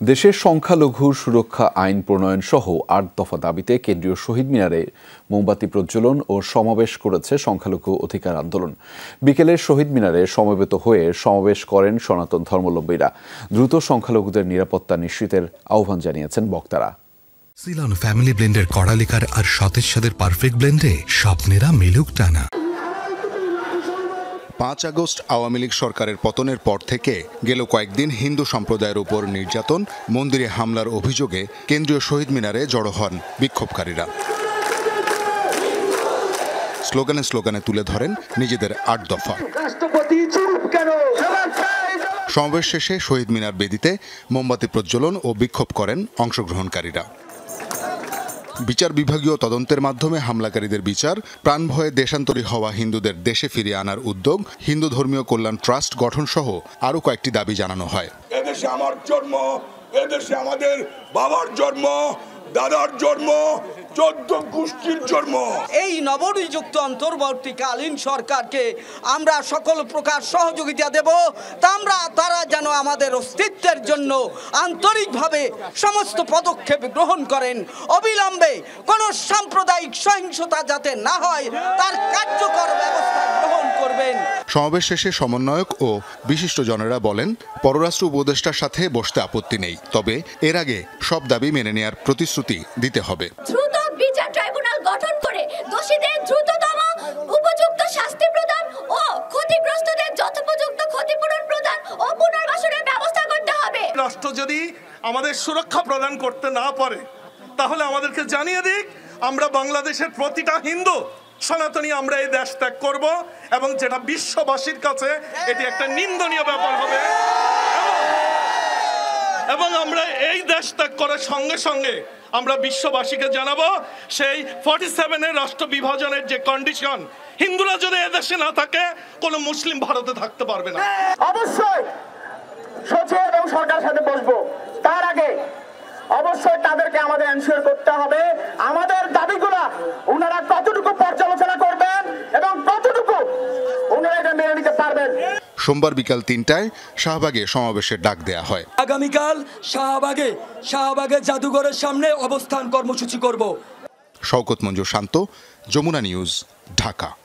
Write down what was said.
দেশের সংখ্যালঘু সুরক্ষা আইন প্রণয়ন সহ ৮ দফা দাবিতে কেন্দ্রীয় শহীদ মিনারে মোমবাতি প্রজ্বলন ও সমাবেশ করেছে সংখ্যালঘু অধিকার আন্দোলন। বিকেলে শহীদ মিনারে সমবেত হয়ে সমাবেশ করেন সনাতন ধর্মাবলম্বীরা। দ্রুত সংখ্যালঘুদের নিরাপত্তা নিশ্চিতের আহ্বান জানিয়েছেন বক্তারা। সিলন ফ্যামিলি ব্লেন্ডের কড়ালিকার আর সতেজ স্বাদের পারফেক্ট ব্লেন্ডে স্বপ্নেরা মিলুক টানা। ৫ আগস্ট আওয়ামী লীগ সরকারের পতনের পর থেকে গেল কয়েকদিন হিন্দু সম্প্রদায়ের উপর নির্যাতন, মন্দিরে হামলার অভিযোগে কেন্দ্রীয় শহীদ মিনারে জড়ো হন বিক্ষোভকারীরা। স্লোগানে স্লোগানে তুলে ধরেন নিজেদের ৮ দফা। সমাবেশ শেষে শহীদ মিনার বেদিতে মোমবাতি প্রজ্বলন ও বিক্ষোভ করেন অংশগ্রহণকারীরা। বিচার বিভাগীয় তদন্তের মাধ্যমে হামলাকারীদের বিচার, প্রাণভয়ে দেশান্তরী হওয়া হিন্দুদের দেশে ফিরিয়ে আনার উদ্যোগ, হিন্দু ধর্মীয় কল্যাণ ট্রাস্ট গঠন সহ আরও কয়েকটি দাবি জানানো হয়। এদেশে আমার জন্ম, এদেশে আমাদের বাবার জন্ম, দাদার জন্ম, 14 গোষ্ঠীর জন্ম। এই নবনিযুক্ত অন্তর্বর্তীকালীন সরকারকে আমরা সকল প্রকার সহযোগিতা দেব, তারা যেন আমাদের অস্তিত্বের জন্য আন্তরিকভাবে সমস্ত পদক্ষেপ গ্রহণ করেন। অবিলম্বে কোনো সাম্প্রদায়িক সহিংসতা যাতে না হয় তার কার্যকর ব্যবস্থা গ্রহণ করবেন। সমাবেশ শেষে সমন্বয়ক ও বিশিষ্টজনেরা বলেন, পররাষ্ট্র উপদেষ্টার সাথে বসতে আপত্তি নেই, তবে এর আগে সব দাবি মেনে নেওয়ার প্রতিশ্রুতি দিতে হবে। দ্রুত বিচার ট্রাইব্যুনাল গঠন করে দোষীদের দ্রুততম উপযুক্ত শাস্তি প্রদান ও ক্ষতিগ্রস্তদের যথোপযুক্ত ক্ষতিপূরণ প্রদান ও পুনর্বাসনের ব্যবস্থা করতে হবে। রাষ্ট্র যদি আমাদের সুরক্ষা প্রদান করতে না পারে তাহলে আমাদেরকে জানিয়ে দিক, আমরা বাংলাদেশের প্রতিটা হিন্দু সনাতনী আমরা এই দেশ ত্যাগ করব, এবং যেটা বিশ্ববাসীর কাছে এটি একটা নিন্দনীয় ব্যাপার হবে। এবং আমরা এই দেশ ত্যাগ করার সঙ্গে সঙ্গে আমরা বিশ্ববাসীকে জানাবো, সেই 47-এর রাষ্ট্র বিভাজনের যে কন্ডিশন, হিন্দুরা যদি এদেশে না থাকে কোনো মুসলিম ভারতে থাকতে পারবে না। অবশ্যই সচিব এবং সরকারের সাথে বসবো, তার আগে অবশ্যই তাদেরকে আমাদের এনশিওর করতে হবে আমাদের দাবিগুলো ওনারা কতটুকু পর্যালোচনা করবেন এবং কতটুকু ওনারা এটা মেনে নিতে পারবেন। সোমবার বিকাল ৩টায় শাহবাগে সমাবেশের ডাক দেয়া হয়। আগামীকাল শাহবাগে জাদুঘরের সামনে অবস্থান কর্মসূচি করব। শওকত মঞ্জুর শান্ত, যমুনা নিউজ, ঢাকা।